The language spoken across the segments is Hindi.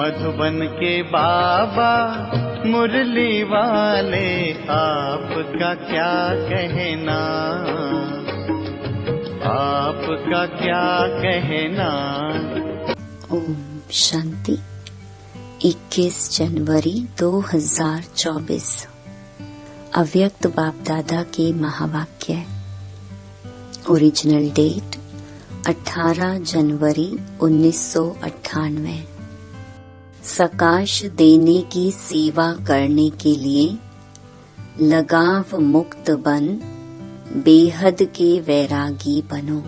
मधुबन के बाबा मुरली वाले, आपका क्या कहना, आपका क्या कहना। ओम शांति। 21 जनवरी 2024 अव्यक्त बाप दादा के महावाक्य। ओरिजिनल डेट 18 जनवरी 1998। सकाश देने की सेवा करने के लिए लगाव मुक्त बन बेहद के वैरागी बनो।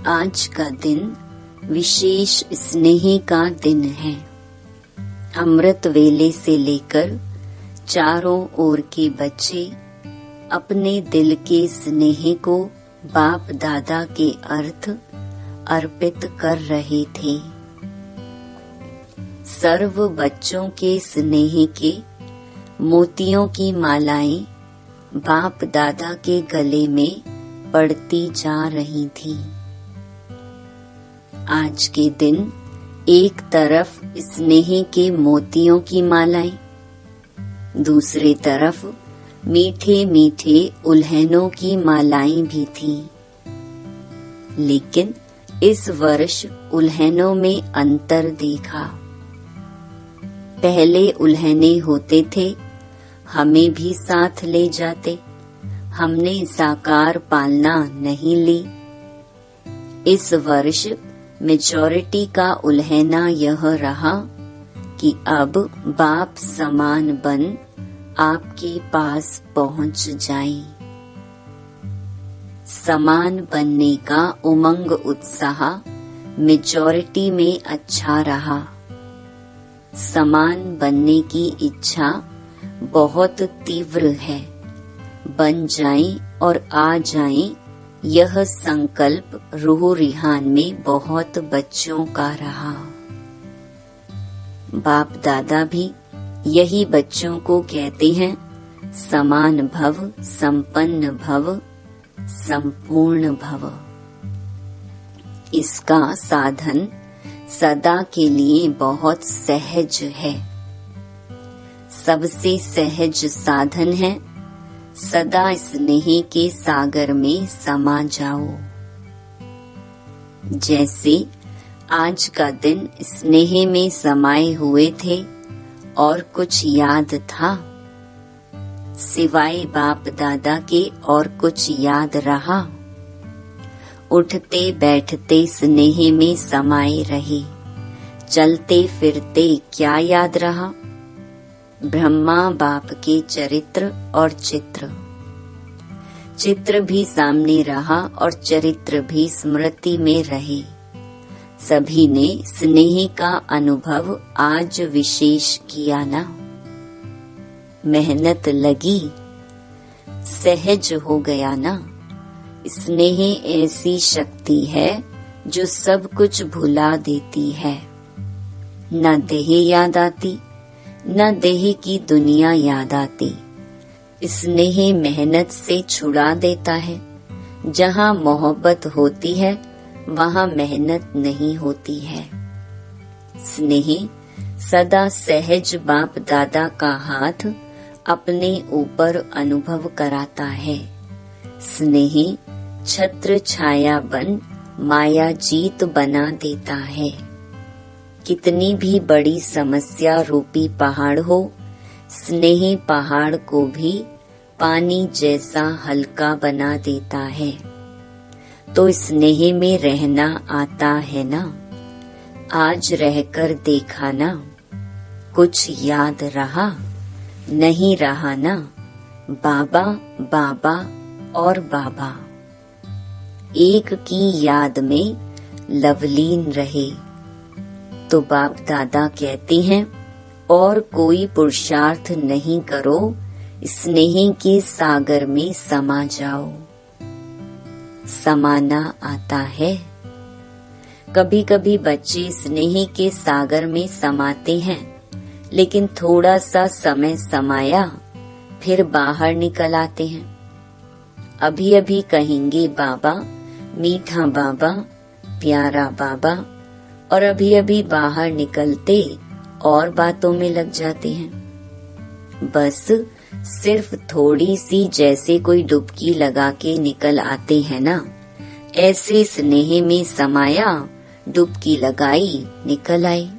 आज का दिन विशेष स्नेह का दिन है। अमृत वेले से लेकर चारों ओर के बच्चे अपने दिल के स्नेह को बाप दादा के अर्थ अर्पित कर रहे थे। सर्व बच्चों के स्नेह के मोतियों की मालाएं बाप दादा के गले में पड़ती जा रही थी। आज के दिन एक तरफ स्नेह के मोतियों की मालाएं, दूसरी तरफ मीठे मीठे उल्हनों की मालाएं भी थी। लेकिन इस वर्ष उल्हनों में अंतर देखा। पहले उल्हने होते थे, हमें भी साथ ले जाते, हमने साकार पालना नहीं ली। इस वर्ष मेजॉरिटी का उल्हना यह रहा कि अब बाप समान बन आपके पास पहुंच जाएं। समान बनने का उमंग उत्साह मेजॉरिटी में अच्छा रहा। समान बनने की इच्छा बहुत तीव्र है। बन जाएं और आ जाएं, यह संकल्प रूह रिहान में बहुत बच्चों का रहा। बाप दादा भी यही बच्चों को कहते हैं, समान भव, संपन्न भव, संपूर्ण भव। इसका साधन सदा के लिए बहुत सहज है। सबसे सहज साधन है सदा स्नेह के सागर में समा जाओ। जैसे आज का दिन स्नेह में समाये हुए थे और कुछ याद था, सिवाय बाप दादा के और कुछ याद रहा। उठते बैठते स्नेह में समाये रहे, चलते फिरते क्या याद रहा। ब्रह्मा बाप के चरित्र और चित्र भी सामने रहा और चरित्र भी स्मृति में रहे। सभी ने स्नेह का अनुभव आज विशेष किया ना। मेहनत लगी, सहज हो गया ना। स्नेह ऐसी शक्ति है जो सब कुछ भुला देती है। न देह याद आती, न देह की दुनिया याद आती। स्नेह मेहनत से छुड़ा देता है। जहाँ मोहब्बत होती है वहाँ मेहनत नहीं होती है। स्नेह सदा सहज बाप दादा का हाथ अपने ऊपर अनुभव कराता है। स्नेह छत्र छाया बन माया जीत बना देता है। कितनी भी बड़ी समस्या रूपी पहाड़ हो, स्नेह पहाड़ को भी पानी जैसा हल्का बना देता है। तो स्नेह में रहना आता है ना। आज रहकर देखा ना, कुछ याद रहा नहीं रहा ना। बाबा बाबा और बाबा एक की याद में लवलीन रहे। तो बाप दादा कहते हैं, और कोई पुरुषार्थ नहीं करो, स्नेह के सागर में समा जाओ। समाना आता है। कभी कभी बच्चे स्नेह के सागर में समाते हैं, लेकिन थोड़ा सा समय समाया फिर बाहर निकल आते हैं। अभी अभी कहेंगे बाबा, मीठा बाबा, प्यारा बाबा, और अभी अभी बाहर निकलते और बातों में लग जाते हैं। बस सिर्फ थोड़ी सी जैसे कोई डुबकी लगा के निकल आते हैं ना, ऐसे स्नेह में समाया, डुबकी लगाई, निकल आई।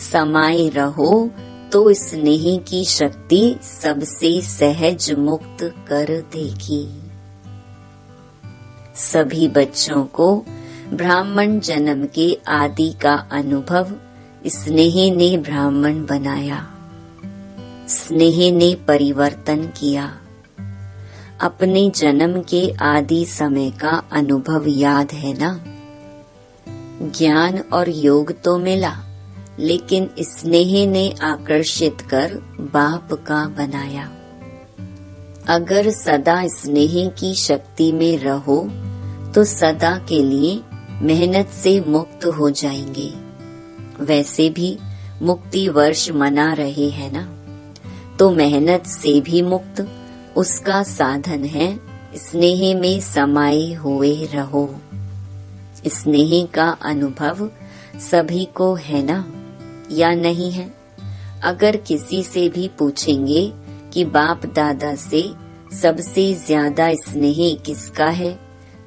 समाये रहो तो स्नेह की शक्ति सबसे सहज मुक्त कर देगी। सभी बच्चों को ब्राह्मण जन्म के आदि का अनुभव स्नेह ने ब्राह्मण बनाया, स्नेह ने परिवर्तन किया। अपने जन्म के आदि समय का अनुभव याद है ना? ज्ञान और योग तो मिला, लेकिन स्नेह ने आकर्षित कर बाप का बनाया। अगर सदा स्नेह की शक्ति में रहो तो सदा के लिए मेहनत से मुक्त हो जाएंगे। वैसे भी मुक्ति वर्ष मना रहे हैं ना, तो मेहनत से भी मुक्त उसका साधन है स्नेह में समाये हुए रहो। स्नेह का अनुभव सभी को है ना, या नहीं है? अगर किसी से भी पूछेंगे कि बाप दादा से सबसे ज्यादा स्नेह किसका है,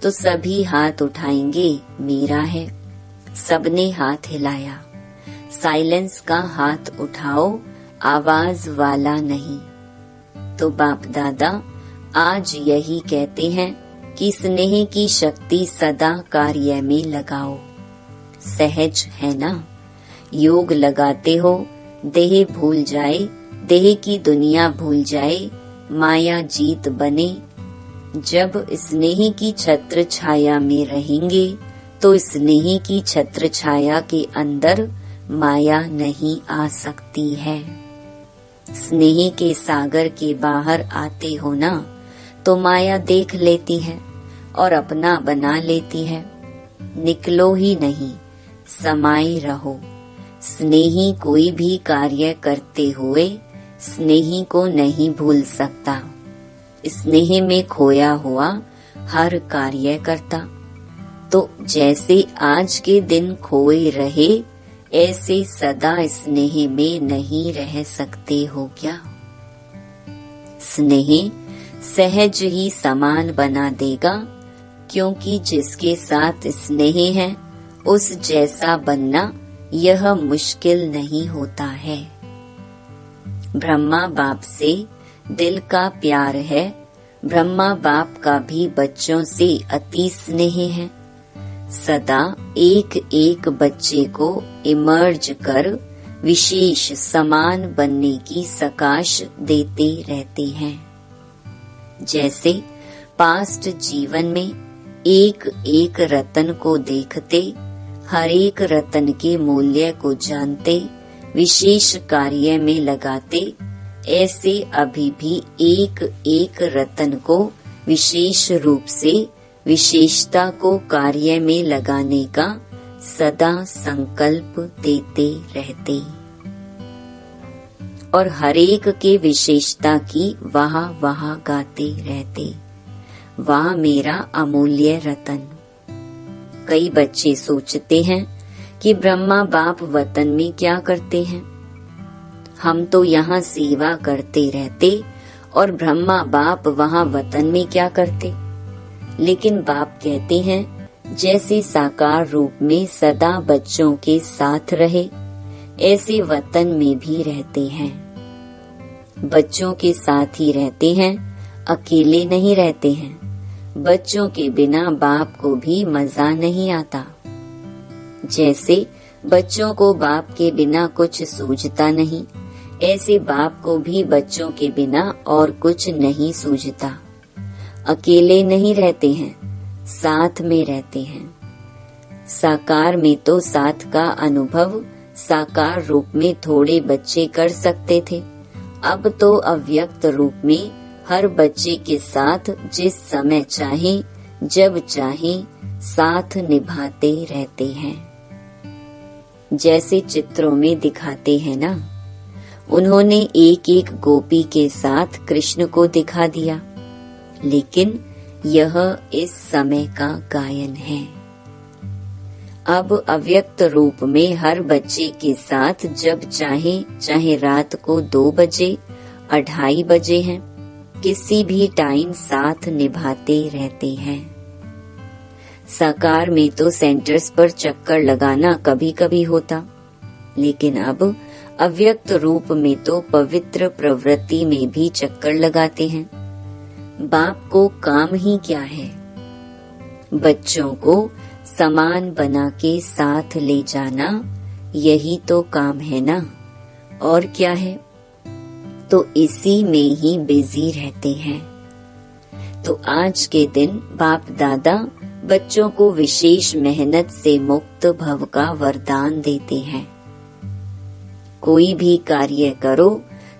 तो सभी हाथ उठाएंगे, मेरा है। सबने हाथ हिलाया। साइलेंस का हाथ उठाओ, आवाज वाला नहीं। तो बाप दादा आज यही कहते हैं कि स्नेह की शक्ति सदा कार्य में लगाओ। सहज है ना? योग लगाते हो, देह भूल जाए, देह की दुनिया भूल जाए, माया जीत बने। जब स्नेह की छत्र छाया में रहेंगे तो स्नेह की छत्र छाया के अंदर माया नहीं आ सकती है। स्नेह के सागर के बाहर आते हो ना, तो माया देख लेती है और अपना बना लेती है। निकलो ही नहीं, समाये रहो। स्नेही कोई भी कार्य करते हुए स्नेही को नहीं भूल सकता। स्नेह में खोया हुआ हर कार्य करता। तो जैसे आज के दिन खोए रहे, ऐसे सदा स्नेह में नहीं रह सकते हो क्या? स्नेह सहज ही समान बना देगा, क्योंकि जिसके साथ स्नेह है उस जैसा बनना यह मुश्किल नहीं होता है। ब्रह्मा बाप से दिल का प्यार है, ब्रह्मा बाप का भी बच्चों से अति स्नेह है। सदा एक एक बच्चे को इमर्ज कर विशेष समान बनने की सकाश देते रहते हैं। जैसे पास्ट जीवन में एक एक रतन को देखते, हर एक रतन के मूल्य को जानते, विशेष कार्य में लगाते, ऐसे अभी भी एक एक रतन को विशेष रूप से विशेषता को कार्य में लगाने का सदा संकल्प देते रहते और हरेक के विशेषता की वाह वाह गाते रहते। वाह मेरा अमूल्य रतन। कई बच्चे सोचते हैं कि ब्रह्मा बाप वतन में क्या करते हैं, हम तो यहाँ सेवा करते रहते और ब्रह्मा बाप वहाँ वतन में क्या करते। लेकिन बाप कहते हैं जैसे साकार रूप में सदा बच्चों के साथ रहे, ऐसे वतन में भी रहते हैं। बच्चों के साथ ही रहते हैं, अकेले नहीं रहते हैं। बच्चों के बिना बाप को भी मजा नहीं आता। जैसे बच्चों को बाप के बिना कुछ सूझता नहीं, ऐसे बाप को भी बच्चों के बिना और कुछ नहीं सूझता। अकेले नहीं रहते हैं, साथ में रहते हैं। साकार में तो साथ का अनुभव साकार रूप में थोड़े बच्चे कर सकते थे, अब तो अव्यक्त रूप में हर बच्चे के साथ जिस समय चाहे जब चाहे साथ निभाते रहते हैं। जैसे चित्रों में दिखाते हैं ना, उन्होंने एक एक गोपी के साथ कृष्ण को दिखा दिया, लेकिन यह इस समय का गायन है। अब अव्यक्त रूप में हर बच्चे के साथ जब चाहे रात को 2 बजे 2:30 बजे हैं, किसी भी टाइम साथ निभाते रहते हैं। साकार में तो सेंटर्स पर चक्कर लगाना कभी कभी होता, लेकिन अब अव्यक्त रूप में तो पवित्र प्रवृत्ति में भी चक्कर लगाते हैं। बाप को काम ही क्या है? बच्चों को समान बना के साथ ले जाना, यही तो काम है ना, और क्या है? तो इसी में ही बिजी रहते हैं। तो आज के दिन बाप दादा बच्चों को विशेष मेहनत से मुक्त भव का वरदान देते हैं। कोई भी कार्य करो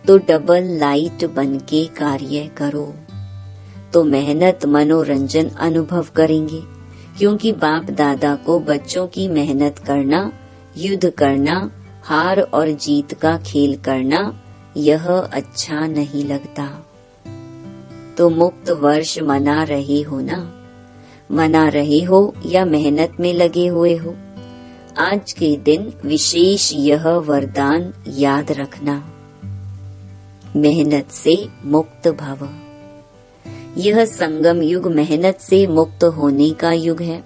तो डबल लाइट बन के कार्य करो, तो मेहनत मनोरंजन अनुभव करेंगे, क्योंकि बाप दादा को बच्चों की मेहनत करना, युद्ध करना, हार और जीत का खेल करना यह अच्छा नहीं लगता। तो मुक्त वर्ष मना रहे हो ना, मना रहे हो या मेहनत में लगे हुए हो, आज के दिन विशेष यह वरदान याद रखना, मेहनत से मुक्त भव। यह संगम युग मेहनत से मुक्त होने का युग है,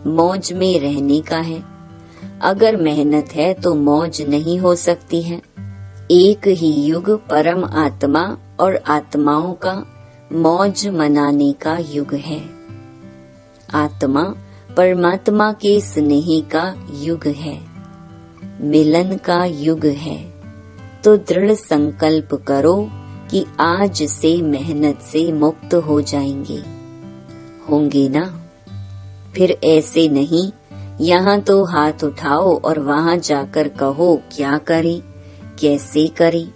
मौज में रहने का है। अगर मेहनत है तो मौज नहीं हो सकती है। एक ही युग परम आत्मा और आत्माओं का मौज मनाने का युग है। आत्मा परमात्मा के स्नेह का युग है, मिलन का युग है। तो दृढ़ संकल्प करो कि आज से मेहनत से मुक्त हो जाएंगे, होंगे ना? फिर ऐसे नहीं यहाँ तो हाथ उठाओ और वहाँ जाकर कहो क्या करें, कैसे करें,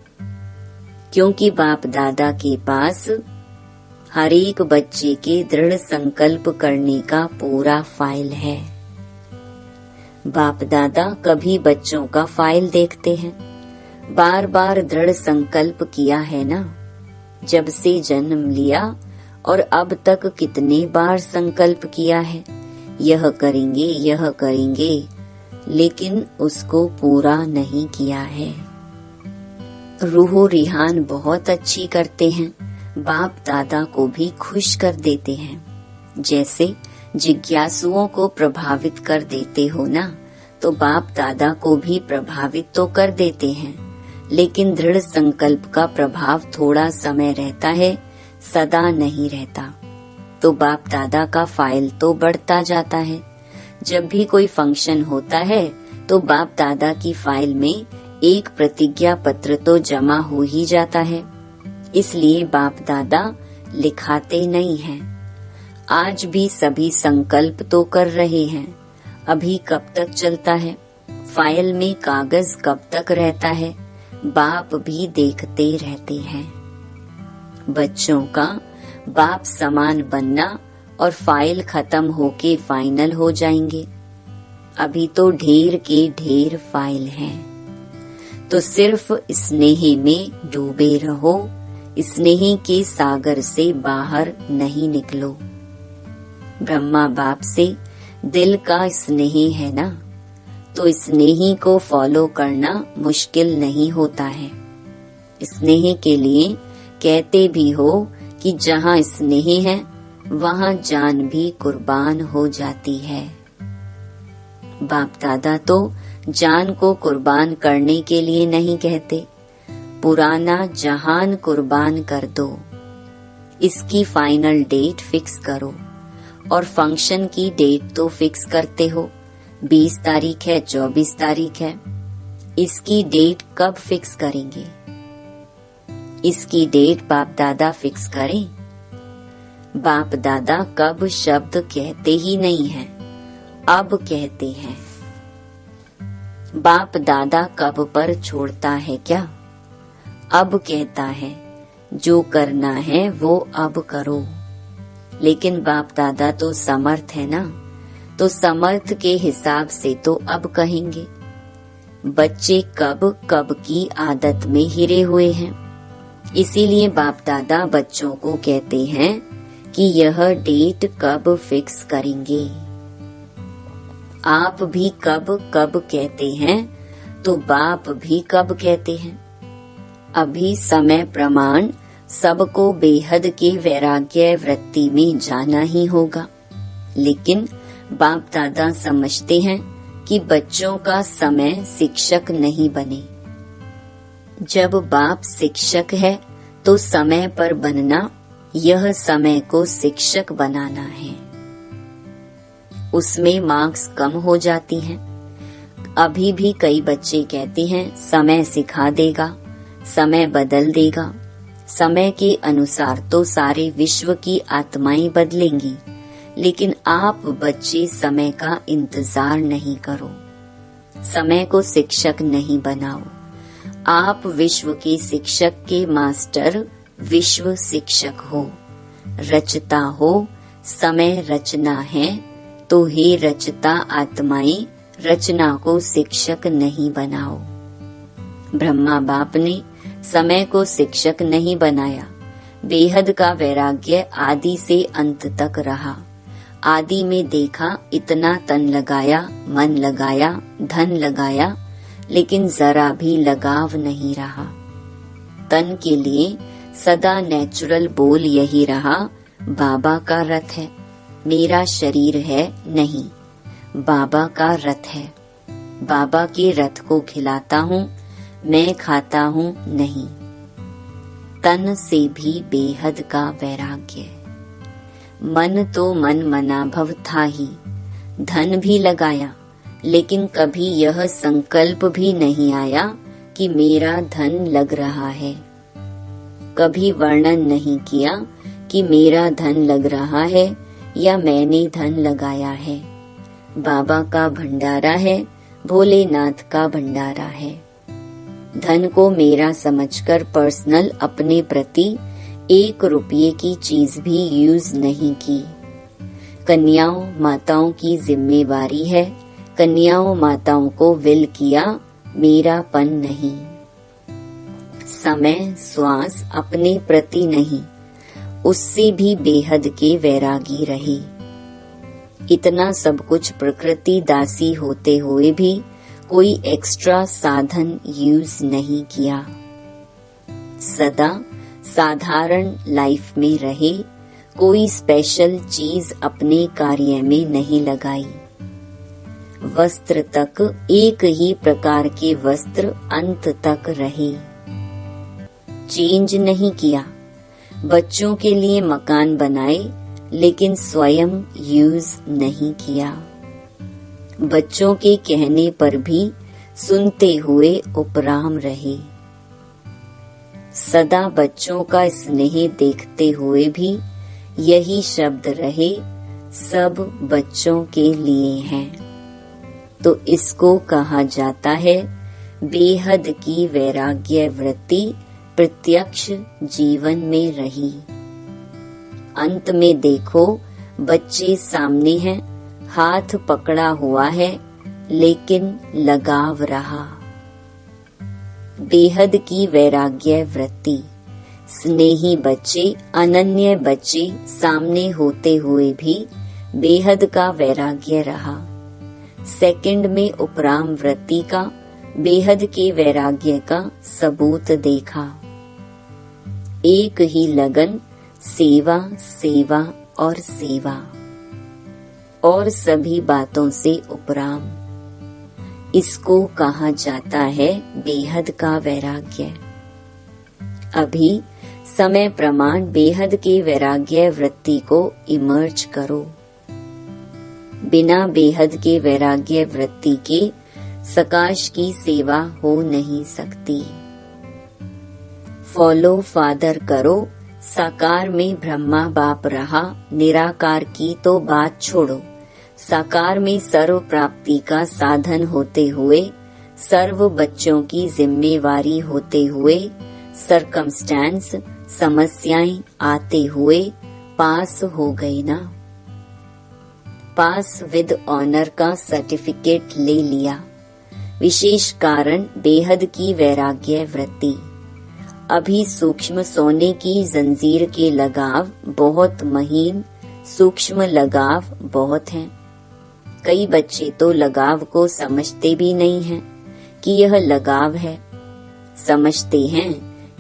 क्योंकि बाप दादा के पास हर एक बच्चे के दृढ़ संकल्प करने का पूरा फाइल है। बाप दादा कभी बच्चों का फाइल देखते हैं, बार बार दृढ़ संकल्प किया है ना, जब से जन्म लिया, और अब तक कितने बार संकल्प किया है, यह करेंगे यह करेंगे, लेकिन उसको पूरा नहीं किया है। रूहो रिहान बहुत अच्छी करते हैं, बाप दादा को भी खुश कर देते हैं। जैसे जिज्ञासुओं को प्रभावित कर देते हो ना, तो बाप दादा को भी प्रभावित तो कर देते हैं, लेकिन दृढ़ संकल्प का प्रभाव थोड़ा समय रहता है, सदा नहीं रहता। तो बाप दादा का फाइल तो बढ़ता जाता है। जब भी कोई फंक्शन होता है तो बाप दादा की फाइल में एक प्रतिज्ञा पत्र तो जमा हो ही जाता है, इसलिए बाप दादा लिखाते नहीं हैं। आज भी सभी संकल्प तो कर रहे हैं, अभी कब तक चलता है, फाइल में कागज कब तक रहता है, बाप भी देखते रहते हैं। बच्चों का बाप समान बनना और फाइल खत्म होके फाइनल हो जाएंगे। अभी तो ढेर के ढेर फाइल हैं, तो सिर्फ स्नेह में डूबे रहो, स्नेह के सागर से बाहर नहीं निकलो। ब्रह्मा बाप से दिल का स्नेह है ना, तो स्नेह को फॉलो करना मुश्किल नहीं होता है। स्नेह के लिए कहते भी हो कि जहाँ स्नेह है वहाँ जान भी कुर्बान हो जाती है। बाप दादा तो जान को कुर्बान करने के लिए नहीं कहते, पुराना जहान कुर्बान कर दो। इसकी फाइनल डेट फिक्स करो, और फंक्शन की डेट तो फिक्स करते हो, 20 तारीख है 24 तारीख है, इसकी डेट कब फिक्स करेंगे? इसकी डेट बाप दादा फिक्स करें। बाप दादा कब शब्द कहते ही नहीं है, अब कहते हैं। बाप दादा कब पर छोड़ता है क्या? अब कहता है जो करना है वो अब करो। लेकिन बाप दादा तो समर्थ है ना, तो समर्थ के हिसाब से तो अब कहेंगे। बच्चे कब कब की आदत में हिरे हुए हैं, इसीलिए बाप दादा बच्चों को कहते हैं कि यह डेट कब फिक्स करेंगे। आप भी कब कब कहते हैं तो बाप भी कब कहते हैं। अभी समय प्रमाण सबको बेहद के वैराग्य वृत्ति में जाना ही होगा, लेकिन बाप दादा समझते हैं कि बच्चों का समय शिक्षक नहीं बने। जब बाप शिक्षक है तो समय पर बनना, यह समय को शिक्षक बनाना है। उसमें मार्क्स कम हो जाती हैं। अभी भी कई बच्चे कहते हैं समय सिखा देगा, समय बदल देगा। समय के अनुसार तो सारे विश्व की आत्माएं बदलेंगी, लेकिन आप बच्चे समय का इंतजार नहीं करो, समय को शिक्षक नहीं बनाओ। आप विश्व के शिक्षक के मास्टर विश्व शिक्षक हो, रचता हो। समय रचना है तो हे रचता आत्माएं, रचना को शिक्षक नहीं बनाओ। ब्रह्मा बाप ने समय को शिक्षक नहीं बनाया। बेहद का वैराग्य आदि से अंत तक रहा। आदि में देखा इतना तन लगाया, मन लगाया, धन लगाया, लेकिन जरा भी लगाव नहीं रहा। तन के लिए सदा नेचुरल बोल यही रहा, बाबा का रथ है, मेरा शरीर है नहीं, बाबा का रथ है। बाबा के रथ को खिलाता हूँ, मैं खाता हूँ नहीं। तन से भी बेहद का वैराग्य। मन तो मन मना भव था ही, धन भी लगाया, लेकिन कभी यह संकल्प भी नहीं आया कि मेरा धन लग रहा है। कभी वर्णन नहीं किया कि मेरा धन लग रहा है या मैंने धन लगाया है। बाबा का भंडारा है, भोलेनाथ का भंडारा है। धन को मेरा समझकर पर्सनल अपने प्रति 1 रुपये की चीज भी यूज नहीं की। कन्याओं माताओं की जिम्मेवारी है, कन्याओं माताओं को विल किया, मेरापन नहीं। समय श्वास अपने प्रति नहीं, उससे भी बेहद के वैरागी रहे। इतना सब कुछ प्रकृति दासी होते हुए भी कोई एक्स्ट्रा साधन यूज नहीं किया। सदा साधारण लाइफ में रहे, कोई स्पेशल चीज अपने कार्य में नहीं लगाई। वस्त्र तक एक ही प्रकार के वस्त्र अंत तक रहे, चेंज नहीं किया। बच्चों के लिए मकान बनाए, लेकिन स्वयं यूज नहीं किया। बच्चों के कहने पर भी सुनते हुए उपराम रहे। सदा बच्चों का स्नेह देखते हुए भी यही शब्द रहे, सब बच्चों के लिए हैं। तो इसको कहा जाता है बेहद की वैराग्य वृत्ति प्रत्यक्ष जीवन में रही। अंत में देखो, बच्चे सामने हैं, हाथ पकड़ा हुआ है, लेकिन लगाव रहा। बेहद की वैराग्य वृत्ति, स्नेही बच्चे, अनन्य बच्चे सामने होते हुए भी बेहद का वैराग्य रहा। सेकंड में उपराम वृत्ति का, बेहद के वैराग्य का सबूत देखा। एक ही लगन, सेवा सेवा और सेवा, और सभी बातों से उपराम। इसको कहा जाता है बेहद का वैराग्य। अभी समय प्रमाण बेहद के वैराग्य वृत्ति को इमर्ज करो। बिना बेहद के वैराग्य वृत्ति के सकाश की सेवा हो नहीं सकती। फॉलो फादर करो। साकार में ब्रह्मा बाप रहा, निराकार की तो बात छोड़ो। साकार में सर्व प्राप्ति का साधन होते हुए, सर्व बच्चों की जिम्मेवारी होते हुए, सरकमस्टेंस समस्याएं आते हुए पास हो गए ना। पास विद ऑनर का सर्टिफिकेट ले लिया। विशेष कारण बेहद की वैराग्य वृत्ति। अभी सूक्ष्म सोने की जंजीर के लगाव बहुत महीन, सूक्ष्म लगाव बहुत हैं। कई बच्चे तो लगाव को समझते भी नहीं हैं कि यह लगाव है। समझते हैं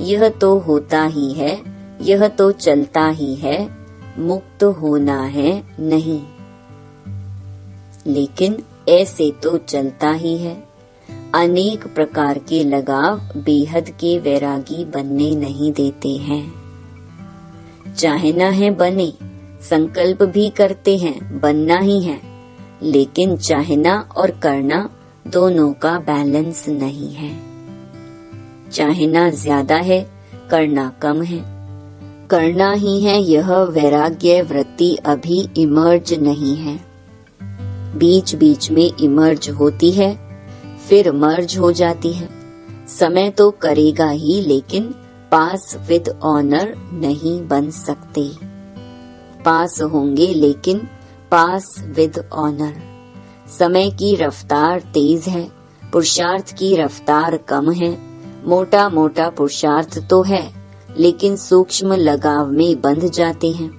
यह तो होता ही है, यह तो चलता ही है, मुक्त होना है नहीं। लेकिन ऐसे तो चलता ही है। अनेक प्रकार के लगाव बेहद के वैरागी बनने नहीं देते हैं। चाहना है बने, संकल्प भी करते हैं बनना ही है, लेकिन चाहना और करना दोनों का बैलेंस नहीं है। चाहना ज्यादा है, करना कम है। करना ही है यह वैराग्य वृत्ति अभी इमर्ज नहीं है। बीच बीच में इमर्ज होती है, फिर मर्ज हो जाती है। समय तो करेगा ही, लेकिन पास विद ऑनर नहीं बन सकते। पास होंगे लेकिन पास विद ऑनर। समय की रफ्तार तेज है, पुरुषार्थ की रफ्तार कम है। मोटा मोटा पुरुषार्थ तो है, लेकिन सूक्ष्म लगाव में बंध जाते हैं।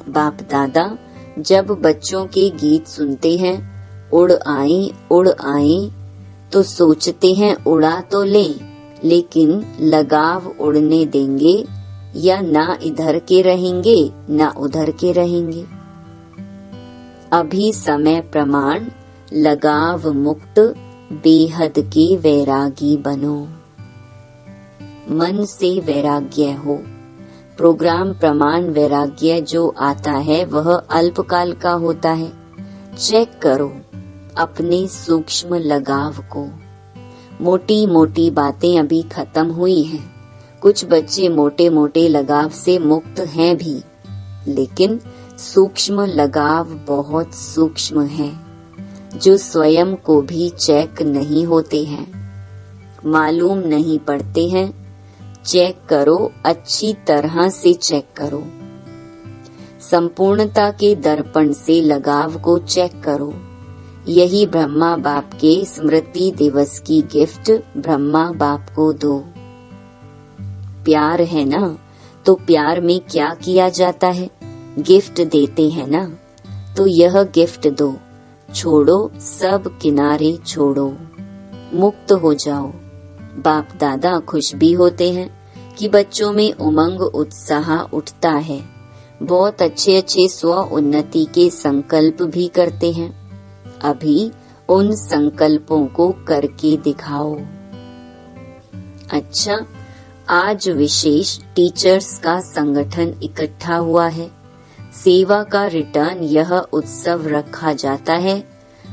बाप दादा जब बच्चों के गीत सुनते हैं, उड़ आई तो सोचते हैं उड़ा तो लें, लेकिन लगाव उड़ने देंगे या ना इधर के रहेंगे ना उधर के रहेंगे। अभी समय प्रमाण लगाव मुक्त बेहद के वैरागी बनो। मन से वैराग्य हो। प्रोग्राम प्रमाण वैराग्य जो आता है वह अल्पकाल का होता है। चेक करो अपने सूक्ष्म लगाव को। मोटी मोटी बातें अभी खत्म हुई हैं। कुछ बच्चे मोटे मोटे लगाव से मुक्त हैं भी, लेकिन सूक्ष्म लगाव बहुत सूक्ष्म है, जो स्वयं को भी चेक नहीं होते हैं, मालूम नहीं पड़ते हैं। चेक करो, अच्छी तरह से चेक करो। संपूर्णता के दर्पण से लगाव को चेक करो। यही ब्रह्मा बाप के स्मृति दिवस की गिफ्ट ब्रह्मा बाप को दो। प्यार है ना, तो प्यार में क्या किया जाता है? गिफ्ट देते हैं ना, तो यह गिफ्ट दो। छोड़ो सब किनारे छोड़ो, मुक्त हो जाओ। बाप दादा खुश भी होते हैं कि बच्चों में उमंग उत्साह उठता है। बहुत अच्छे अच्छे स्व उन्नति के संकल्प भी करते हैं। अभी उन संकल्पों को करके दिखाओ। अच्छा, आज विशेष टीचर्स का संगठन इकट्ठा हुआ है। सेवा का रिटर्न यह उत्सव रखा जाता है।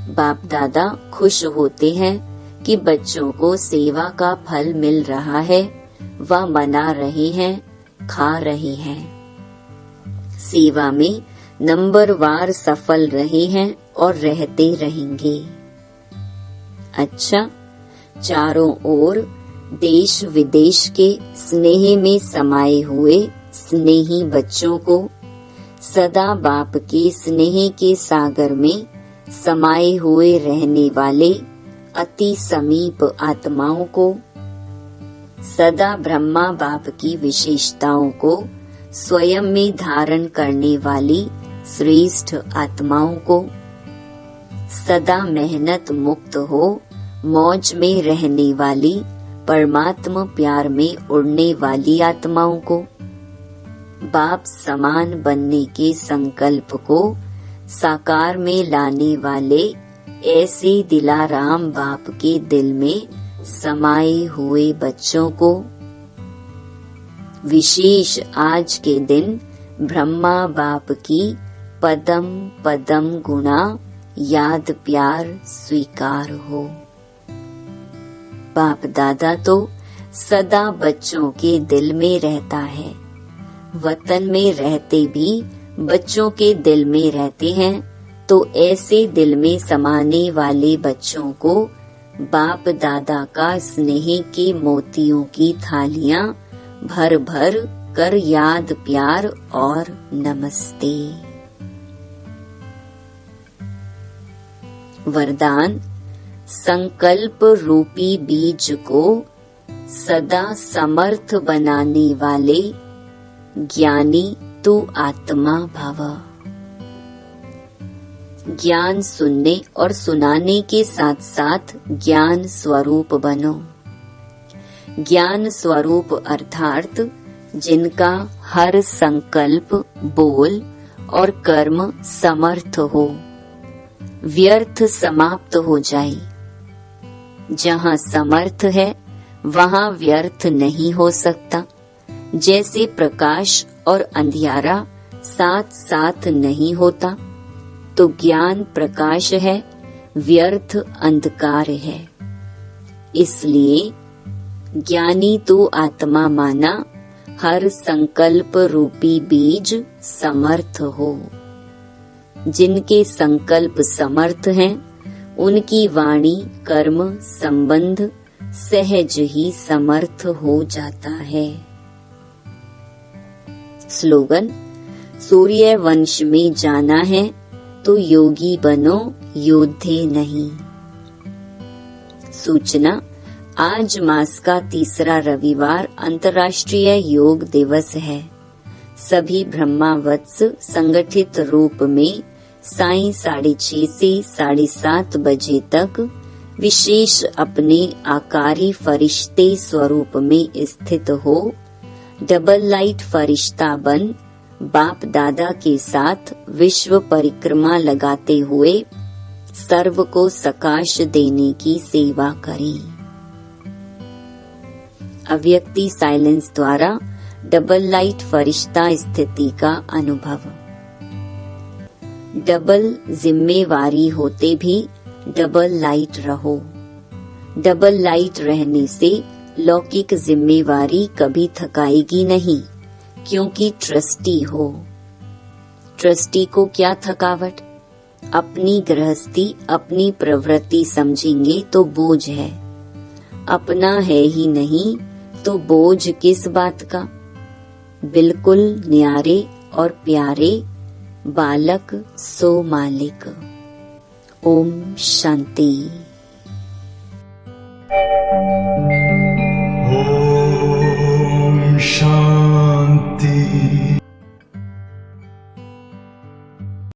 बाप दादा खुश होते हैं कि बच्चों को सेवा का फल मिल रहा है, वह मना रहे हैं, खा रहे हैं। सेवा में नंबरवार सफल रहे हैं और रहते रहेंगे। अच्छा, चारों ओर देश विदेश के स्नेह में समाये हुए स्नेही बच्चों को, सदा बाप के स्नेह के सागर में समाये हुए रहने वाले अति समीप आत्माओं को, सदा ब्रह्मा बाप की विशेषताओं को स्वयं में धारण करने वाली श्रेष्ठ आत्माओं को, सदा मेहनत मुक्त हो मौज में रहने वाली परमात्मा प्यार में उड़ने वाली आत्माओं को, बाप समान बनने के संकल्प को साकार में लाने वाले ऐसे दिलाराम बाप के दिल में समाये हुए बच्चों को, विशेष आज के दिन ब्रह्मा बाप की पदम पदम गुणा याद प्यार स्वीकार हो। बाप दादा तो सदा बच्चों के दिल में रहता है। वतन में रहते भी बच्चों के दिल में रहते हैं, तो ऐसे दिल में समाने वाले बच्चों को बाप दादा का स्नेह के मोतियों की थालियां भर भर कर याद प्यार और नमस्ते। वरदान, संकल्प रूपी बीज को सदा समर्थ बनाने वाले ज्ञानी तू आत्मा भव। ज्ञान सुनने और सुनाने के साथ साथ ज्ञान स्वरूप बनो। ज्ञान स्वरूप अर्थात जिनका हर संकल्प, बोल और कर्म समर्थ हो, व्यर्थ समाप्त हो जाए। जहाँ समर्थ है वहाँ व्यर्थ नहीं हो सकता। जैसे प्रकाश और अंधियारा साथ साथ नहीं होता, तो ज्ञान प्रकाश है, व्यर्थ अंधकार है। इसलिए ज्ञानी तो आत्मा माना हर संकल्प रूपी बीज समर्थ हो। जिनके संकल्प समर्थ हैं, उनकी वाणी, कर्म, संबंध सहज ही समर्थ हो जाता है। स्लोगन: सूर्य वंश में जाना है तो योगी बनो, योद्धे नहीं। सूचना: आज मास का तीसरा रविवार अंतर्राष्ट्रीय योग दिवस है। सभी ब्रह्मावत्स संगठित रूप में सायं 6:30 से 7:30 बजे तक विशेष अपने आकारी फरिश्ते स्वरूप में स्थित हो डबल लाइट फरिश्ता बन बाप दादा के साथ विश्व परिक्रमा लगाते हुए सर्व को सकाश देने की सेवा करें। अव्यक्ति साइलेंस द्वारा डबल लाइट फरिश्ता स्थिति का अनुभव। डबल जिम्मेवारी होते भी डबल लाइट रहो। डबल लाइट रहने से लौकिक जिम्मेवारी कभी थकाएगी नहीं, क्योंकि ट्रस्टी हो। ट्रस्टी को क्या थकावट? अपनी गृहस्थी, अपनी प्रवृत्ति समझेंगे तो बोझ है। अपना है ही नहीं तो बोझ किस बात का? बिल्कुल न्यारे और प्यारे बालक सो मालिक। ओम शांति।